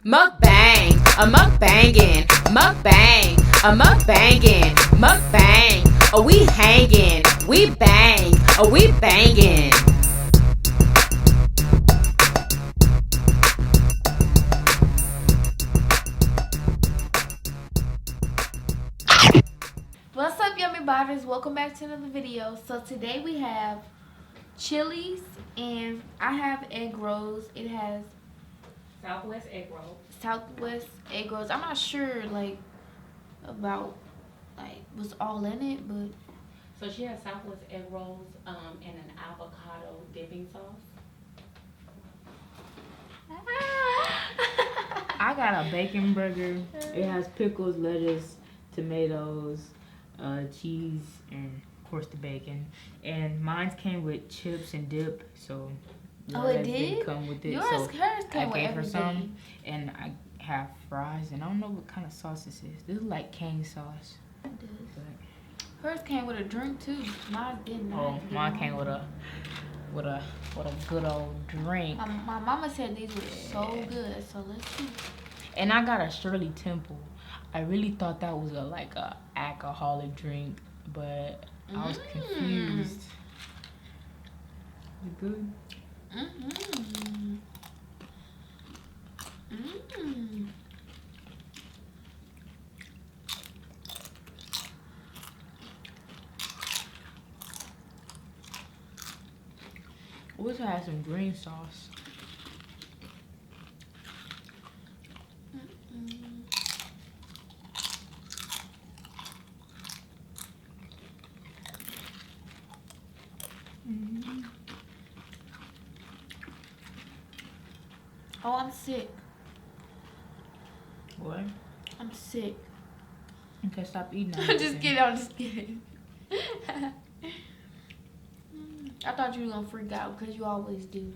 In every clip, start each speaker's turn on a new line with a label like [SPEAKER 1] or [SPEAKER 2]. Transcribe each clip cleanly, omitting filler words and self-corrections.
[SPEAKER 1] Mukbang, a mukbangin', mukbang, a mukbangin', mukbang. Oh, we hangin', we bang, oh, we bangin'.
[SPEAKER 2] What's up, yummy biters? Welcome back to another video. So today we have chilies and I have egg rolls. It has
[SPEAKER 1] Southwest egg roll.
[SPEAKER 2] Southwest egg rolls. I'm not sure about what's all in it, but
[SPEAKER 1] So she has Southwest egg rolls and an avocado dipping sauce.
[SPEAKER 3] I got a bacon burger. It has pickles, lettuce, tomatoes, cheese, and of course the bacon. And mine came with chips and dip, so
[SPEAKER 2] oh, it
[SPEAKER 3] lettuce
[SPEAKER 2] did
[SPEAKER 3] didn't come with it.
[SPEAKER 2] hers came
[SPEAKER 3] I
[SPEAKER 2] with
[SPEAKER 3] gave her some,
[SPEAKER 2] everything.
[SPEAKER 3] and I have fries, and I don't know what kind of sauce this is. This is like cane sauce.
[SPEAKER 2] It does.
[SPEAKER 3] But,
[SPEAKER 2] Hers came with a drink too. Mine did not.
[SPEAKER 3] oh, mine came with a good old drink.
[SPEAKER 2] My mama said these were so good. So let's see.
[SPEAKER 3] And I got a Shirley Temple. I really thought that was a alcoholic drink, but I was confused. Is it good?
[SPEAKER 2] Mm-hmm. Mm-hmm.
[SPEAKER 3] I wish I had some green sauce.
[SPEAKER 2] Oh, I'm sick.
[SPEAKER 3] What?
[SPEAKER 2] I'm sick.
[SPEAKER 3] Okay, stop eating.
[SPEAKER 2] I'm just kidding. I'm just kidding. I thought you were gonna freak out because you always do.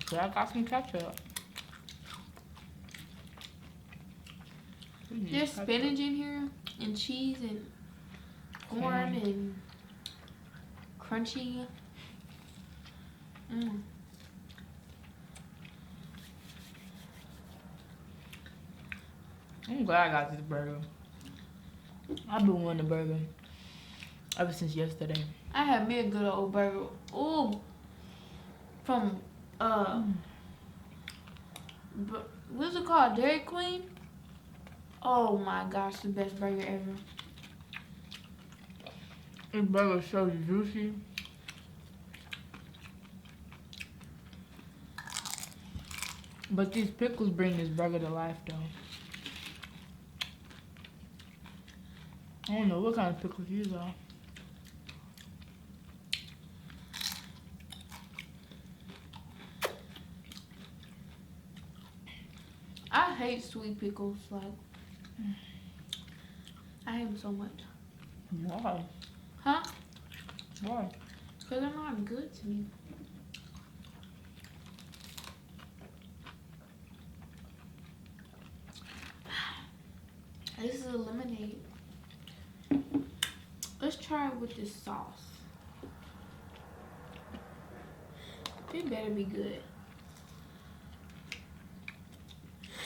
[SPEAKER 3] So I got some ketchup.
[SPEAKER 2] There's spinach in here, and cheese, and corn, and crunchy.
[SPEAKER 3] I'm glad I got this burger. I've been wanting a burger ever since yesterday.
[SPEAKER 2] I had me a good old burger. Ooh, from what's it called? Dairy Queen. Oh my gosh, the best burger ever.
[SPEAKER 3] This burger is so juicy. But these pickles bring this burger to life, though. I don't know what kind of pickles these are.
[SPEAKER 2] I hate sweet pickles. I hate them so much.
[SPEAKER 3] Why?
[SPEAKER 2] Huh?
[SPEAKER 3] Why?
[SPEAKER 2] Because they're not good to me. This is a lemonade. Let's try it with this sauce. It better be good.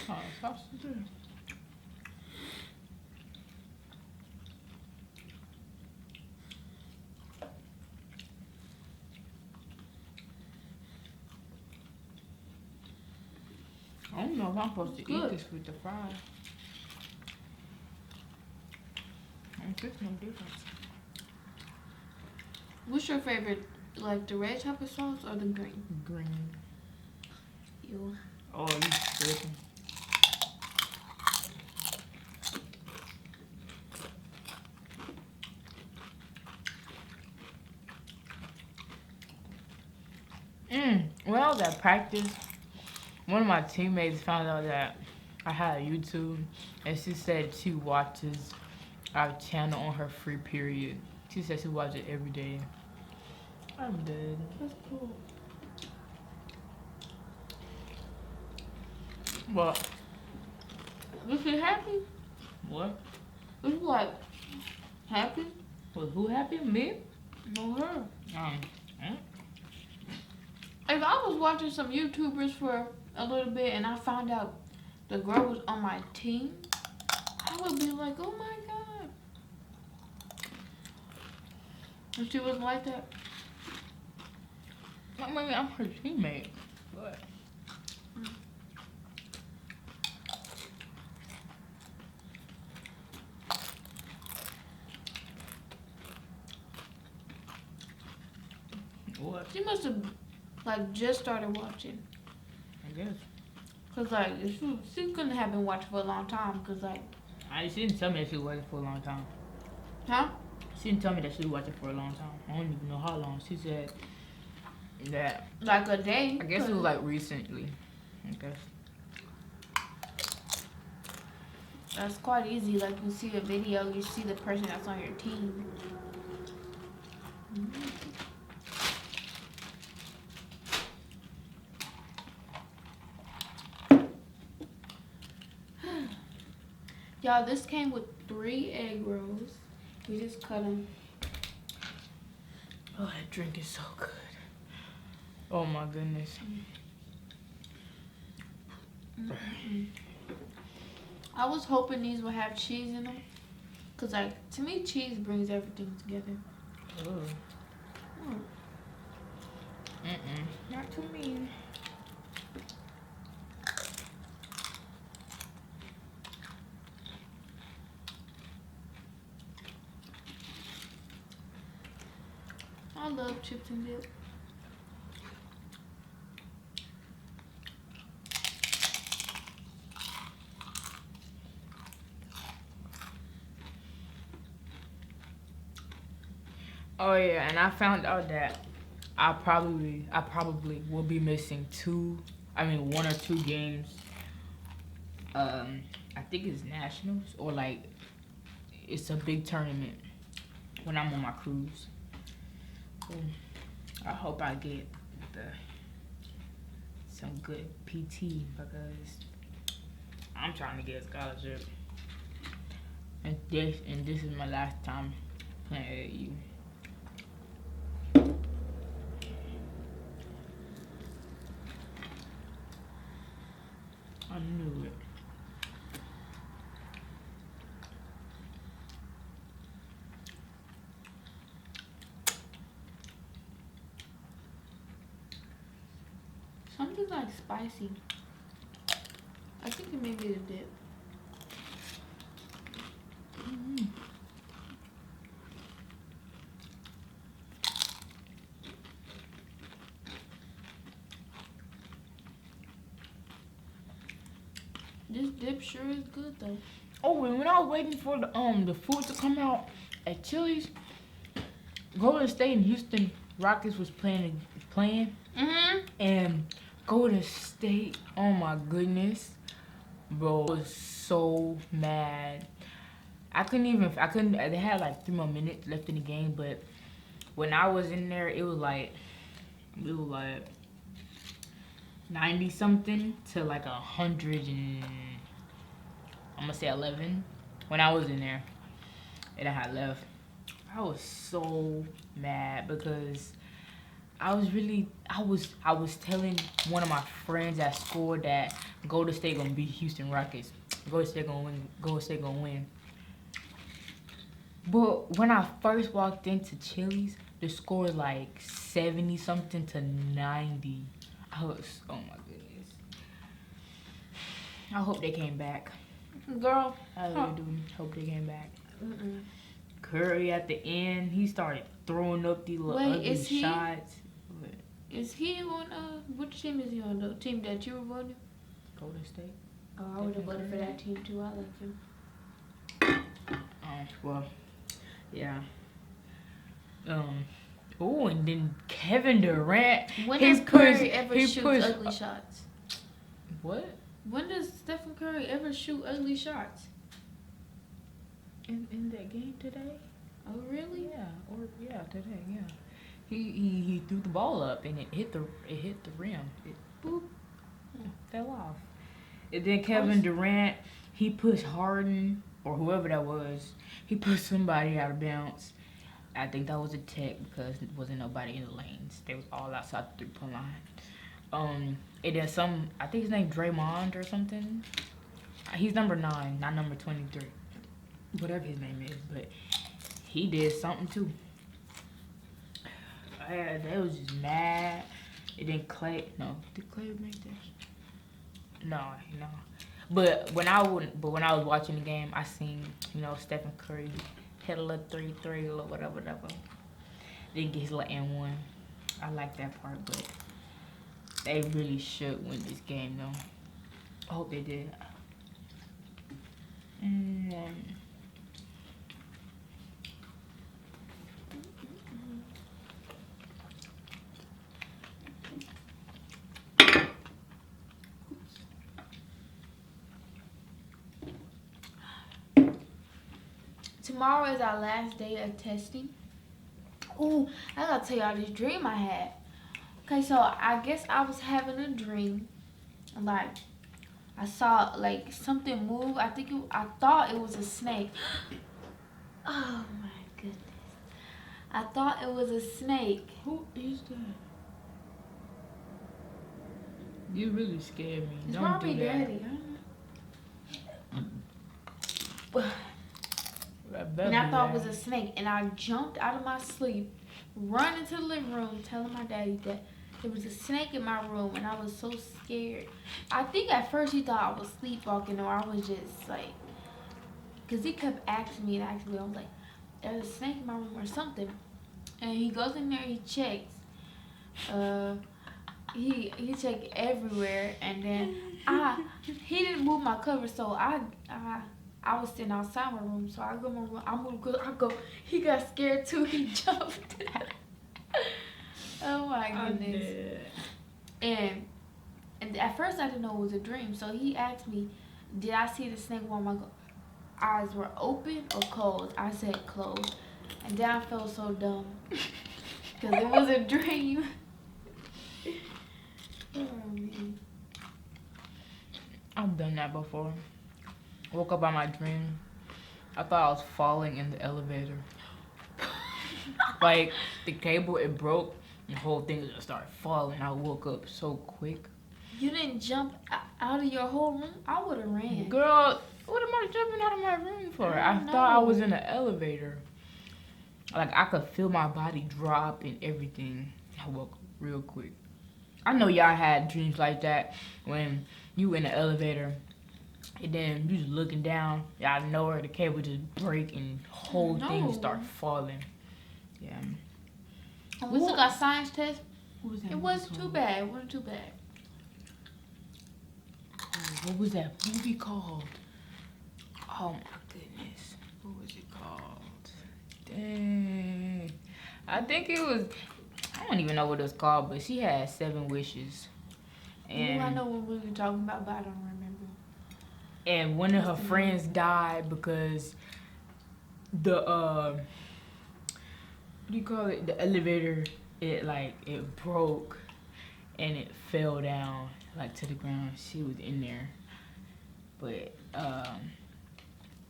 [SPEAKER 3] Oh, sauce is good. I don't know if I'm supposed to eat this with the fries. I don't taste no difference.
[SPEAKER 2] What's your favorite? Like the red type of sauce or the green?
[SPEAKER 3] Green.
[SPEAKER 2] Ew.
[SPEAKER 3] Oh, you tripping. When I was at practice, one of my teammates found out that I had a YouTube, and she said she watches our channel on her free period. She said she watches it every day. I'm dead.
[SPEAKER 2] That's cool.
[SPEAKER 3] What?
[SPEAKER 2] Was she happy?
[SPEAKER 3] What?
[SPEAKER 2] It's like happy.
[SPEAKER 3] Was who happy? Me?
[SPEAKER 2] No, her.
[SPEAKER 3] Mm.
[SPEAKER 2] If I was watching some YouTubers for a little bit and I found out the girl was on my team, I would be like, oh my god. And she wasn't like that.
[SPEAKER 3] I mean, I'm her teammate. But what?
[SPEAKER 2] She must have like just started watching.
[SPEAKER 3] I guess.
[SPEAKER 2] Cause like she couldn't have been watching for a long time. Cause like,
[SPEAKER 3] She didn't tell me that she was watching for a long time.
[SPEAKER 2] huh?
[SPEAKER 3] She didn't tell me that she was watching for a long time. I don't even know how long. She said that.
[SPEAKER 2] Like a day.
[SPEAKER 3] I guess it was like recently. I guess.
[SPEAKER 2] That's quite easy. Like you see a video, you see the person that's on your team. Y'all, this came with 3 egg rolls. We just cut them.
[SPEAKER 3] Oh, that drink is so good. Oh my goodness.
[SPEAKER 2] I was hoping these would have cheese in them. Cause like, to me, cheese brings everything together.
[SPEAKER 3] Oh. Not too mean.
[SPEAKER 2] I love chips and dip.
[SPEAKER 3] Oh yeah, and I found out that I probably will be missing 1 or 2 games. I think it's nationals or like it's a big tournament when I'm on my cruise. So I hope I get some good PT because I'm trying to get a scholarship. And this is my last time playing at AU. I knew it.
[SPEAKER 2] Something like spicy. I think it may be the dip. This dip sure is good though.
[SPEAKER 3] Oh, and when I was waiting for the food to come out at Chili's, Golden State and Houston Rockets was playing, and Golden State, oh my goodness, bro, I was so mad. I couldn't. They had like 3 more minutes left in the game, but when I was in there, it was like 90 something to like 100 and I'm gonna say 11 when I was in there and I had left. I was so mad because I was telling one of my friends at school that Golden State gonna beat Houston Rockets. Golden State gonna win. Golden State gonna win. But when I first walked into Chili's, the score was like 70 something to 90. Oh my goodness. I hope they came back.
[SPEAKER 2] Girl,
[SPEAKER 3] I really do hope they came back. Curry at the end, he started throwing up these little ugly shots.
[SPEAKER 2] Is he on, what team is he on? The team that you were voting?
[SPEAKER 3] Golden State.
[SPEAKER 2] Oh, I would have voted for that team too. I like him.
[SPEAKER 3] Well, yeah. Oh, and then Kevin Durant.
[SPEAKER 2] When does Curry ever shoot ugly shots?
[SPEAKER 3] What?
[SPEAKER 2] When does Stephen Curry ever shoot ugly shots?
[SPEAKER 3] In that game today?
[SPEAKER 2] Oh, really?
[SPEAKER 3] Yeah, today, yeah. He threw the ball up and it hit the rim. It boop, fell off. And then Kevin Durant, he pushed Harden or whoever that was, he put somebody out of bounds. I think that was a tech because there wasn't nobody in the lanes. They was all outside the 3-point line. And then I think his name Draymond or something. He's number 9, not number 23. Whatever his name is, but he did something too. They was just mad. It didn't Clay. No, did Clay make that? No. But when I was watching the game, I seen Stephen Curry hit a little 3 or whatever. Didn't get his little and 1. I like that part, but they really should win this game though. I hope they did.
[SPEAKER 2] Tomorrow is our last day of testing. Ooh, I gotta tell y'all this dream I had. Okay, so I guess I was having a dream. Like, I saw like something move. I thought it was a snake. Oh my goodness. I thought it was a snake.
[SPEAKER 3] Who is that? You really scared me.
[SPEAKER 2] It's
[SPEAKER 3] Don't
[SPEAKER 2] probably
[SPEAKER 3] do that.
[SPEAKER 2] Daddy. I don't know. And I thought it was a snake, and I jumped out of my sleep, run into the living room, telling my daddy that there was a snake in my room, and I was so scared. I think at first he thought I was sleepwalking, or I was just like, because he kept asking me. I was like, there's a snake in my room or something. And he goes in there, he checks. He checked everywhere, and then he didn't move my cover, so I was sitting outside my room, so I go in my room, I go, he got scared too, he jumped. Oh my goodness. And at first I didn't know it was a dream, so he asked me, did I see the snake while my eyes were open or closed? I said closed. And then I felt so dumb, because it was a dream. Oh man.
[SPEAKER 3] I've done that before. Woke up by my dream. I thought I was falling in the elevator. Like, the cable, it broke, and the whole thing just started falling. I woke up so quick.
[SPEAKER 2] You didn't jump out of your whole room? I would have ran.
[SPEAKER 3] Girl, what am I jumping out of my room for? I thought I was in an elevator. Like, I could feel my body drop and everything. I woke up real quick. I know y'all had dreams like that when you in the elevator. And then you just looking down, out of nowhere, the cable just break and the whole thing start falling. Yeah.
[SPEAKER 2] When we took our science test,
[SPEAKER 3] It
[SPEAKER 2] wasn't too bad. It wasn't too bad.
[SPEAKER 3] What was that movie called? Oh my goodness. What was it called? Dang. I think it was, I don't even know what it was called, but she had 7 wishes. And
[SPEAKER 2] I know what we were talking about, but I don't remember.
[SPEAKER 3] And one of her friends died because the what do you call it? The elevator, it broke and it fell down like to the ground. She was in there, but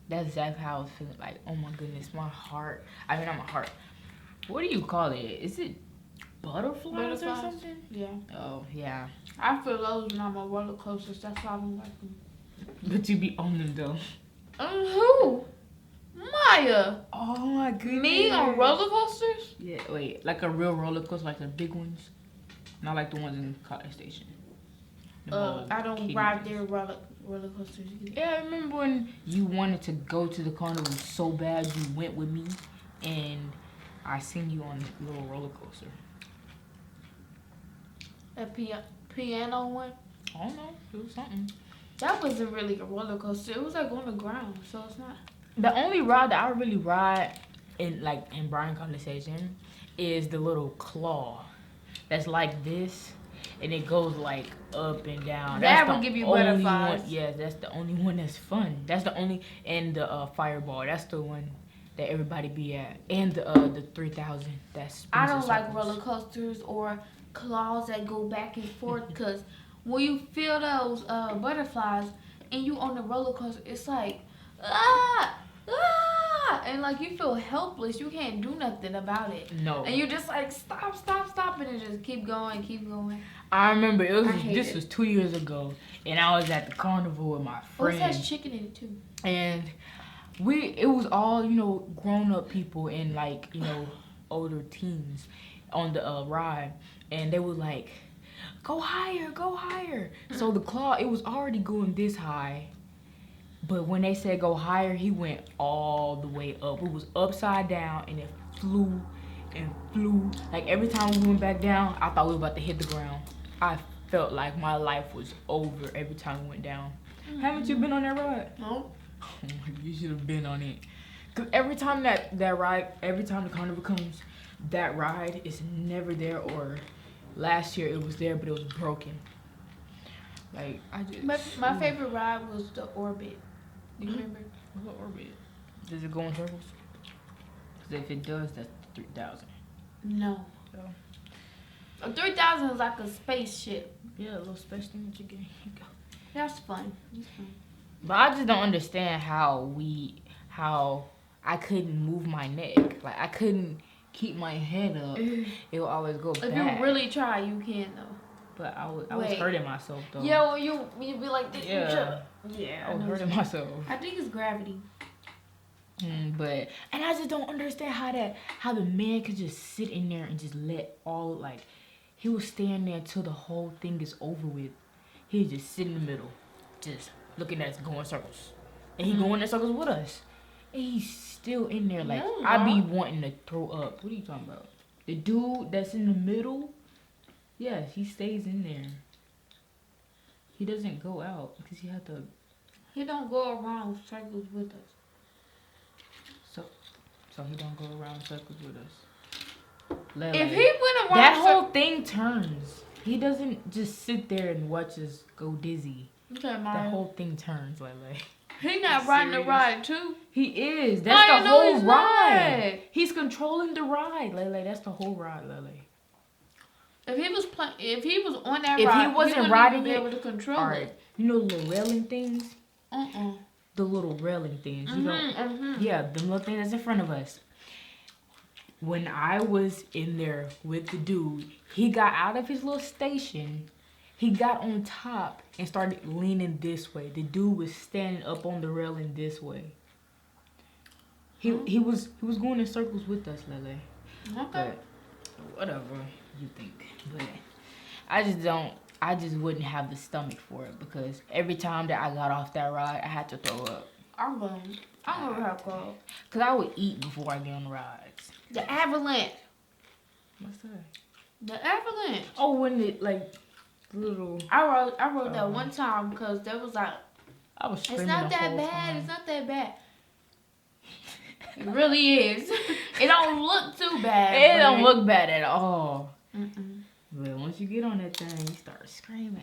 [SPEAKER 3] that's exactly how I was feeling. Like, oh my goodness, my heart. I mean, not my heart. What do you call it? Is it butterflies or something?
[SPEAKER 2] Yeah.
[SPEAKER 3] Oh yeah.
[SPEAKER 2] I feel those when I'm on roller coasters. That's why I don't like them.
[SPEAKER 3] But you be on them though.
[SPEAKER 2] Who? Maya.
[SPEAKER 3] Oh my goodness.
[SPEAKER 2] Me on roller coasters?
[SPEAKER 3] Yeah, wait, like a real roller coaster, like the big ones, not like the ones in College Station.
[SPEAKER 2] I don't ride their roller coasters either.
[SPEAKER 3] Yeah, I remember when you wanted to go to the carnival so bad, you went with me, and I seen you on this little roller coaster.
[SPEAKER 2] A piano one?
[SPEAKER 3] I don't know, it was something.
[SPEAKER 2] That wasn't really a roller coaster. It was like on the ground, so it's not.
[SPEAKER 3] The only ride that I really ride in BRYAN College Station is the little claw. That's like this, and it goes like up and down.
[SPEAKER 2] That will give you butterflies.
[SPEAKER 3] Yeah, that's the only one that's fun. That's the only, and the fireball. That's the one that everybody be at, and the 3000. That's.
[SPEAKER 2] I don't like roller coasters or claws that go back and forth, because when you feel those butterflies and you on the roller coaster, it's like and like you feel helpless. You can't do nothing about it.
[SPEAKER 3] No.
[SPEAKER 2] And you just like stop, and it just keep going.
[SPEAKER 3] I remember this was 2 years ago, and I was at the carnival with my friend.
[SPEAKER 2] It has chicken in it too.
[SPEAKER 3] And it was all, you know, grown up people and like, you know, older teens on the ride, and they were like, go higher, go higher. So the claw, it was already going this high, but when they said go higher, he went all the way up. It was upside down, and it flew and flew. Like every time we went back down, I thought we were about to hit the ground. I felt like my life was over every time we went down. Haven't you been on that ride?
[SPEAKER 2] No.
[SPEAKER 3] You should have been on it. Cause every time every time the carnival comes, that ride is never there. Or last year it was there, but it was broken. Like
[SPEAKER 2] my favorite ride was the Orbit. Do you remember?
[SPEAKER 3] What Orbit? Does it go in circles? Cause if it does, that's 3,000.
[SPEAKER 2] No.
[SPEAKER 3] Oh.
[SPEAKER 2] 3,000 is like a spaceship.
[SPEAKER 3] Yeah, a little space thing that you get.
[SPEAKER 2] That's fun.
[SPEAKER 3] But I just don't understand how I couldn't move my neck. Like I couldn't keep my head up. It will always go back.
[SPEAKER 2] If you really try, you can though.
[SPEAKER 3] But I was hurting myself though.
[SPEAKER 2] Yeah, well, you be like this.
[SPEAKER 3] Yeah. I was hurting myself.
[SPEAKER 2] I think it's gravity.
[SPEAKER 3] And I just don't understand how the man could just sit in there and just let all, like, he was standing there until the whole thing is over with. He just sit in the middle, just looking at us going circles. And he going in circles with us. And he's still in there like, I be wanting to throw up. What are you talking about? The dude that's in the middle, yeah, he stays in there. He doesn't go out because
[SPEAKER 2] He don't go around circles with us.
[SPEAKER 3] So he don't go around circles with us.
[SPEAKER 2] If he went around,
[SPEAKER 3] that whole thing turns. He doesn't just sit there and watch us go dizzy.
[SPEAKER 2] Okay,
[SPEAKER 3] the whole thing turns, Lele.
[SPEAKER 2] He not riding the ride too.
[SPEAKER 3] He is. That's the whole ride. He's controlling the ride, Lele. That's the whole ride, Lele.
[SPEAKER 2] If he was on that ride,
[SPEAKER 3] if he wasn't riding
[SPEAKER 2] be able to control it.
[SPEAKER 3] You know the little railing things? The little railing things. You know? Yeah, the little thing that's in front of us. When I was in there with the dude, he got out of his little station. He got on top and started leaning this way. The dude was standing up on the railing this way. He was going in circles with us, Lele.
[SPEAKER 2] Okay.
[SPEAKER 3] But whatever you think. But I just wouldn't have the stomach for it because every time that I got off that ride, I had to throw up.
[SPEAKER 2] I'm gonna have cold.
[SPEAKER 3] Cause I would eat before I get on the rides.
[SPEAKER 2] The avalanche.
[SPEAKER 3] What's that?
[SPEAKER 2] The avalanche.
[SPEAKER 3] Oh, when it like little.
[SPEAKER 2] I rode that one time because there was like.
[SPEAKER 3] I was screaming
[SPEAKER 2] It's not
[SPEAKER 3] the
[SPEAKER 2] that
[SPEAKER 3] whole
[SPEAKER 2] bad.
[SPEAKER 3] time.
[SPEAKER 2] It's not that bad. It really is. It don't look too bad.
[SPEAKER 3] It don't look bad at all.
[SPEAKER 2] Mm-mm.
[SPEAKER 3] But once you get on that thing, you start screaming.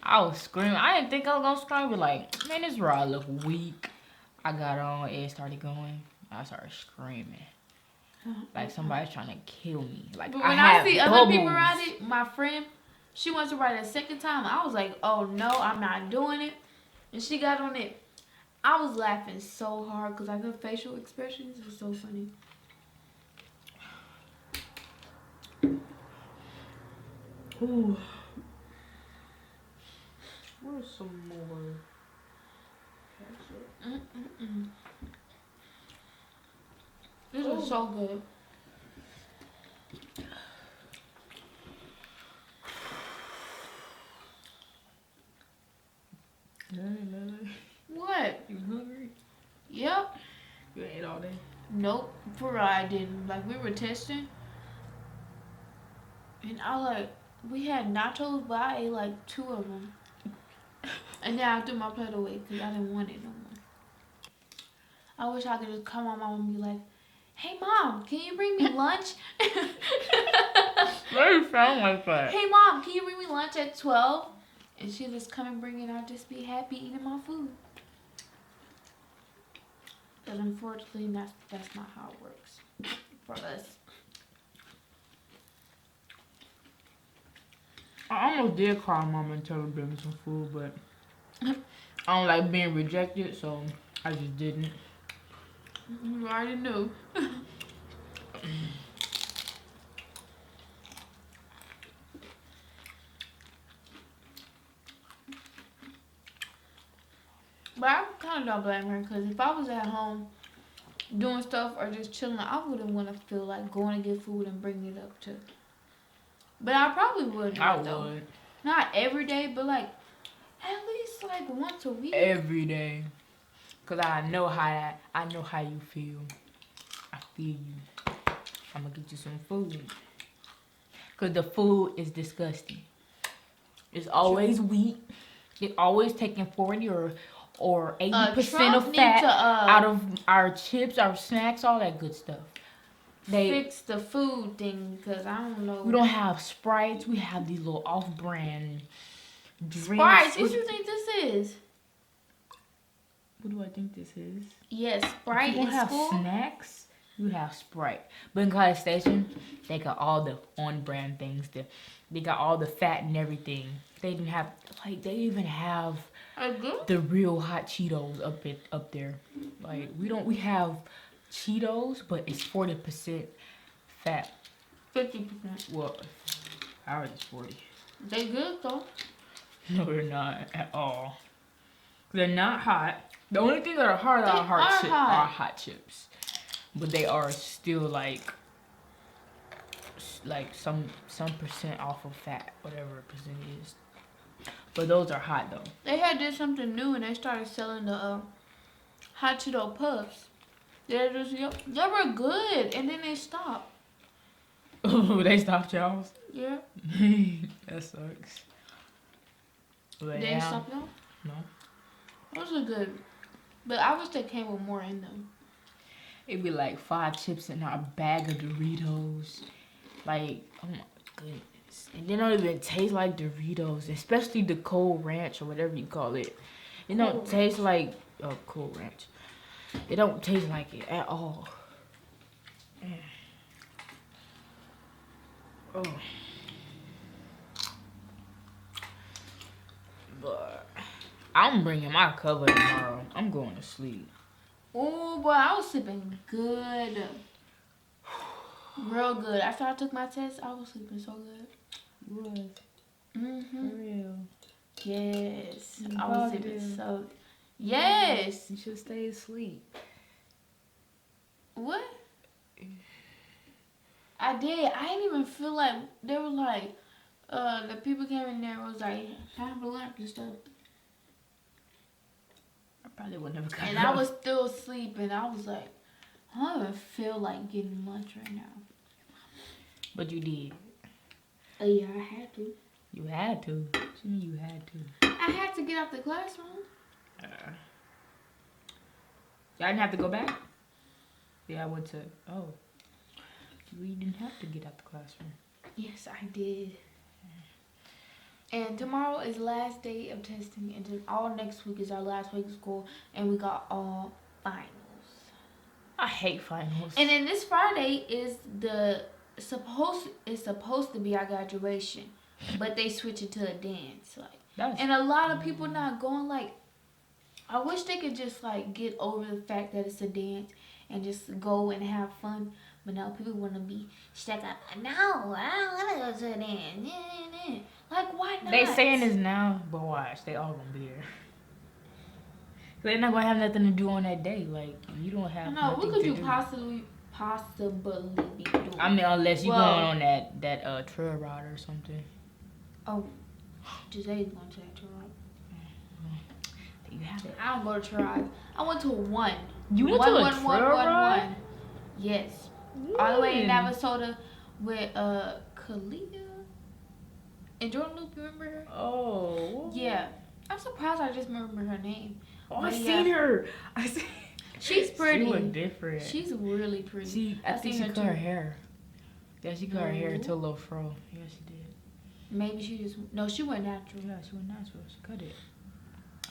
[SPEAKER 3] I was screaming. I didn't think I was gonna scream, but like, man, this ride look weak. I got on, it started going. I started screaming. Like somebody's trying to kill me. Like,
[SPEAKER 2] but when I see other people ride it, my friend, she wants to ride it a second time. I was like, oh no, I'm not doing it. And she got on it. I was laughing so hard because like her facial expressions were so funny.
[SPEAKER 3] Ooh. Where's some more?
[SPEAKER 2] This is so good. What?
[SPEAKER 3] You hungry?
[SPEAKER 2] Yep.
[SPEAKER 3] You ate all day?
[SPEAKER 2] Nope. For real, I didn't. Like, we were testing. And we had nachos, but I ate like 2 of them. And then I threw my plate away because I didn't want it no more. I wish I could just call my mom and be like, hey, Mom, can you bring me lunch?
[SPEAKER 3] Why you sound like that?
[SPEAKER 2] Hey, Mom, can you bring me lunch at 12? And she'll just come and bring it. I'll just be happy eating my food. But unfortunately, that's not how it works for us.
[SPEAKER 3] I almost did call Mom and tell her to bring me some food, but I don't like being rejected, so I just didn't.
[SPEAKER 2] You already knew. But I kind of don't blame her, because if I was at home doing stuff or just chilling, I wouldn't want to feel like going to get food and bringing it up too. But I probably would.
[SPEAKER 3] I would.
[SPEAKER 2] Not every day, but like at least like once a week.
[SPEAKER 3] Every day. Cause I know how you feel. I feel you. I'm gonna get you some food. Cause the food is disgusting. It's always wheat. It's always taking 40 or 80% of fat out of our chips, our snacks, all that good stuff. They
[SPEAKER 2] fix the food thing, cause I don't know.
[SPEAKER 3] We don't have Sprites. We have these little off-brand drinks.
[SPEAKER 2] Sprites. What do you think this is?
[SPEAKER 3] What do I think this is?
[SPEAKER 2] Yes, Sprite.
[SPEAKER 3] You don't have snacks. You have Sprite. But in College Station, they got all the on-brand things. They got all the fat and everything. They didn't have they even have the real hot Cheetos up there. Like we have Cheetos, but it's 40% fat.
[SPEAKER 2] 50%.
[SPEAKER 3] Well, ours is 40.
[SPEAKER 2] They good though.
[SPEAKER 3] No, they're not at all. They're not hot. The only thing that are hot are hot chips. But they are still like some percent off of fat, whatever percent it is. But those are hot though.
[SPEAKER 2] They did something new and they started selling the hot Cheeto puffs. They were good, and then they stopped.
[SPEAKER 3] Oh, they stopped y'all?
[SPEAKER 2] Yeah.
[SPEAKER 3] That sucks. But
[SPEAKER 2] They stopped y'all?
[SPEAKER 3] No.
[SPEAKER 2] Those are good. But I wish they came with more in them.
[SPEAKER 3] It'd be like 5 chips in our bag of Doritos. Like, oh my goodness. And they don't even taste like Doritos, especially the Cold Ranch or whatever you call it. It don't taste like Cold Ranch. It don't taste like it at all. Oh. But I'm bringing my cover tomorrow. I'm going to sleep.
[SPEAKER 2] Oh boy, I was sleeping good. Real good. After I took my test, I was sleeping so good.
[SPEAKER 3] You was?
[SPEAKER 2] Mm-hmm.
[SPEAKER 3] For real?
[SPEAKER 2] Yes. I was sleeping so... Yes.
[SPEAKER 3] You should stay asleep.
[SPEAKER 2] What? I did. I didn't even feel like... They were like... the people came in there and was like, have lunch and stuff.
[SPEAKER 3] I probably would never come.
[SPEAKER 2] And I was still asleep, I was like, I don't even feel like getting lunch right now.
[SPEAKER 3] But you did.
[SPEAKER 2] Oh yeah, I had to.
[SPEAKER 3] You had to. What you mean you had to?
[SPEAKER 2] I had to get out the classroom.
[SPEAKER 3] Y'all didn't have to go back? Yeah, I went to... Oh. We didn't have to get out the classroom.
[SPEAKER 2] Yes, I did. And tomorrow is last day of testing, and then all next week is our last week of school, and we got all finals.
[SPEAKER 3] I hate finals.
[SPEAKER 2] And then this Friday is supposed to be our graduation, but they switch it to a dance. And a lot of people not going. Like, I wish they could just like get over the fact that it's a dance and just go and have fun. But now people want to be stuck up. No, I don't want to go to a dance. Like, why not?
[SPEAKER 3] They saying this now, but watch, they all gonna be there. They're not gonna have nothing to do on that day. Like, you don't have.
[SPEAKER 2] No, what could you possibly be doing?
[SPEAKER 3] I mean, unless you going on that trail ride or something.
[SPEAKER 2] Oh, Giselle's going to that trail ride.
[SPEAKER 3] You have it.
[SPEAKER 2] I don't go to trail rides. I went to one.
[SPEAKER 3] You went to a trail ride?
[SPEAKER 2] Yes. All the way in Navasota with Kalia and Jordan Loop. You remember her?
[SPEAKER 3] Oh.
[SPEAKER 2] Yeah. I'm surprised I just remember her name.
[SPEAKER 3] Oh, I seen her.
[SPEAKER 2] She's pretty.
[SPEAKER 3] She look different.
[SPEAKER 2] She's really pretty.
[SPEAKER 3] I think she cut her hair. Yeah, she cut her hair to a little fro. Yeah, she did.
[SPEAKER 2] Maybe she just... No, she went natural.
[SPEAKER 3] Yeah, she went natural. She cut it.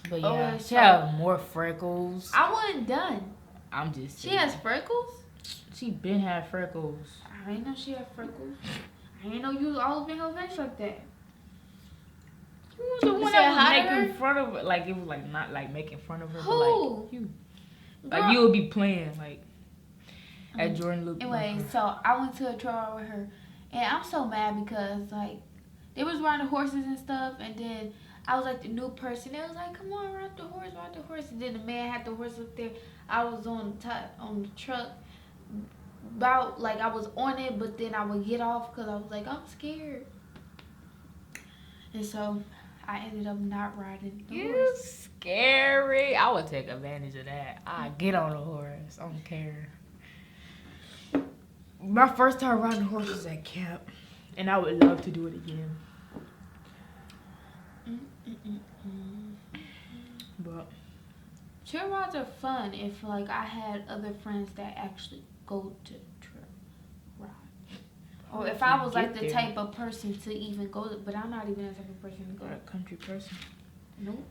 [SPEAKER 3] But yeah, she had more freckles.
[SPEAKER 2] I wasn't done.
[SPEAKER 3] I'm just saying.
[SPEAKER 2] She has freckles?
[SPEAKER 3] She been had freckles.
[SPEAKER 2] I didn't know she had freckles. I didn't know you was all up in her face like that.
[SPEAKER 3] Who was the one that was making fun of her? Like, it was like not like making fun of her, but like you. Like, you would be playing like at Jordan Luke.
[SPEAKER 2] Anyway, so I went to a trial with her, and I'm so mad because like they was riding horses and stuff, and then I was like the new person. They was like, "Come on, ride the horse, ride the horse." And then the man had the horse up there. I was on the truck, about like I was on it, but then I would get off because I was like, I'm scared. And so I ended up not riding the horse.
[SPEAKER 3] Scary. I would take advantage of that. I get on the horse. I don't care. My first time riding a horse was at camp, and I would love to do it again. But
[SPEAKER 2] trail rides are fun if like I had other friends that actually go to trail ride. Or if I was like the type of person to even go, but I'm not even the type of person to go.
[SPEAKER 3] You're a country person.
[SPEAKER 2] Nope.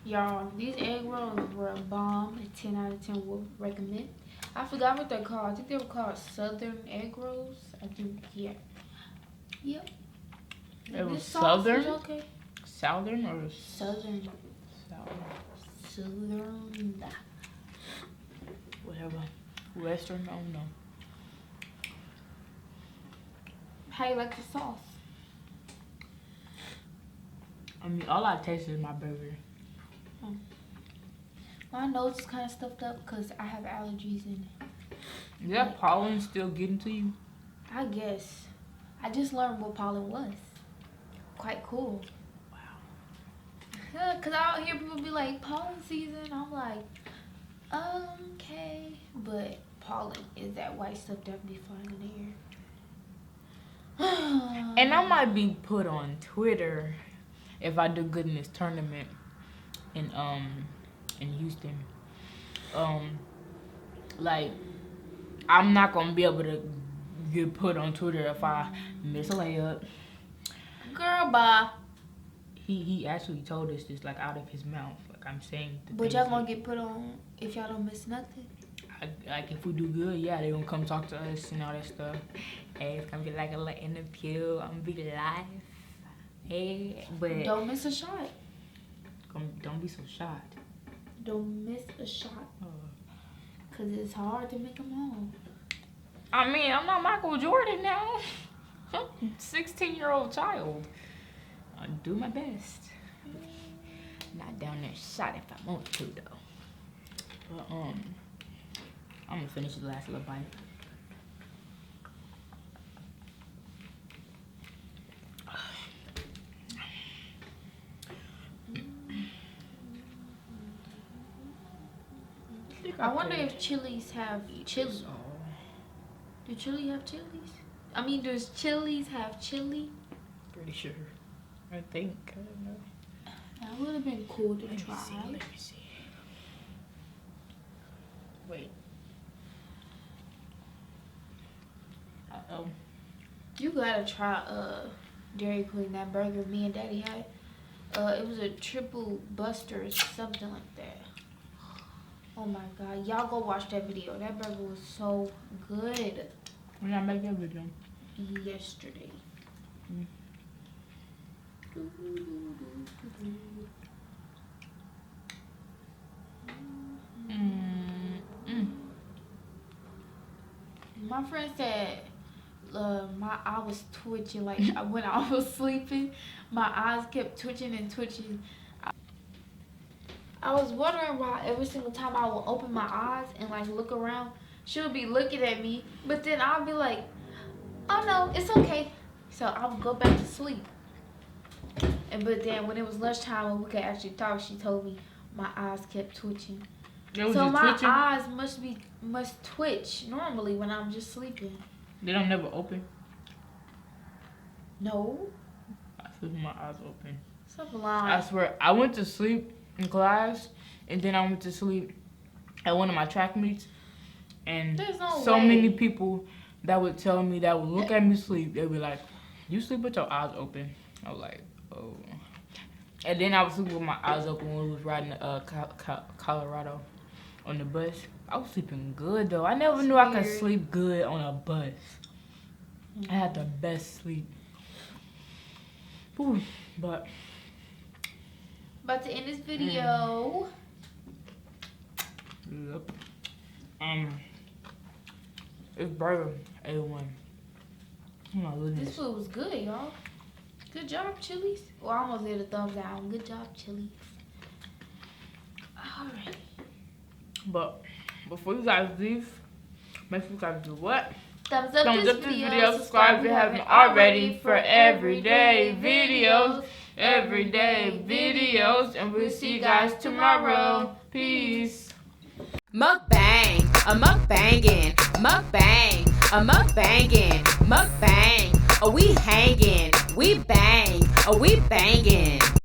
[SPEAKER 2] Y'all, these egg rolls were a bomb. A 10 out of 10 would recommend. I forgot what they're called. I think they were called Southern egg rolls. I think, yeah. Yep.
[SPEAKER 3] It was Southern?
[SPEAKER 2] Okay.
[SPEAKER 3] Southern or?
[SPEAKER 2] Southern. Southern.
[SPEAKER 3] Whatever. Western, I don't know.
[SPEAKER 2] How you like the sauce?
[SPEAKER 3] I mean, all I taste is my burger.
[SPEAKER 2] My nose is kind of stuffed up because I have allergies in it.
[SPEAKER 3] Is that pollen still getting to you?
[SPEAKER 2] I guess. I just learned what pollen was. Quite cool. Wow. Because I hear people be like, pollen season. I'm like, okay. But pollen is that white stuff that be flying in the air.
[SPEAKER 3] And I might be put on Twitter if I do good in this tournament in Houston. Like, I'm not gonna be able to get put on Twitter if I miss a layup.
[SPEAKER 2] Girl, bye.
[SPEAKER 3] He actually told us this like out of his mouth. Like, I'm saying.
[SPEAKER 2] But y'all gonna get put on if y'all don't miss nothing?
[SPEAKER 3] Like, if we do good, yeah, they gonna come talk to us and all that stuff. Hey, it's gonna be like a little interview. I'm gonna be live. Hey, but
[SPEAKER 2] don't miss a shot.
[SPEAKER 3] Don't be so shot.
[SPEAKER 2] Don't miss a shot. Cause it's hard to make them all.
[SPEAKER 3] I mean, I'm not Michael Jordan now. 16-year-old child. I do my best. Not down there shot if I want to though. But I'm gonna finish the last little bite.
[SPEAKER 2] I wonder if Chili's have chili. Do Chili have chilies? I mean, does Chili's have chili?
[SPEAKER 3] Pretty sure. I think. I don't know.
[SPEAKER 2] That would have been cool to try.
[SPEAKER 3] Let me see. Wait. Uh-oh.
[SPEAKER 2] You gotta try Dairy Queen, that burger me and Daddy had. It was a triple buster or something like that. Oh my god, y'all go watch that video. That burger was so good.
[SPEAKER 3] When I make that video?
[SPEAKER 2] Yesterday. My friend said I was twitching, like when I was sleeping, my eyes kept twitching and twitching. I was wondering why every single time I would open my eyes and like look around, she'll be looking at me, but then I'll be like, oh no, it's okay. So I would go back to sleep. But then when it was lunchtime and we could actually talk, she told me my eyes kept twitching. So my
[SPEAKER 3] twitching?
[SPEAKER 2] eyes must twitch normally when I'm just sleeping.
[SPEAKER 3] They don't never open?
[SPEAKER 2] No.
[SPEAKER 3] I sleep with my eyes open.
[SPEAKER 2] Stop lying.
[SPEAKER 3] I swear, I went to sleep in class, and then I went to sleep at one of my track meets, and many people that would tell me, that would look at me sleep, they'd be like, you sleep with your eyes open? I was like, oh. And then I was sleeping with my eyes open when we was riding Colorado. on the bus. I was sleeping good though. I never knew I could sleep good on a bus. I had the best sleep. Whew, but
[SPEAKER 2] about to end this video.
[SPEAKER 3] Yep. It's burger A1. Oh my goodness.
[SPEAKER 2] This food was good, y'all. Good job, Chili's. Well, I almost gave a thumbs down. Good job, Chili's. Alright.
[SPEAKER 3] But before you guys leave, make sure you guys do what?
[SPEAKER 2] Thumbs up this video.
[SPEAKER 3] Subscribe if you haven't already for everyday videos. Everyday videos. And we'll see you guys tomorrow. Peace.
[SPEAKER 1] Mukbang, a mukbangin', mukbang, a mukbangin', mukbang. We hangin', we bang, we bangin'.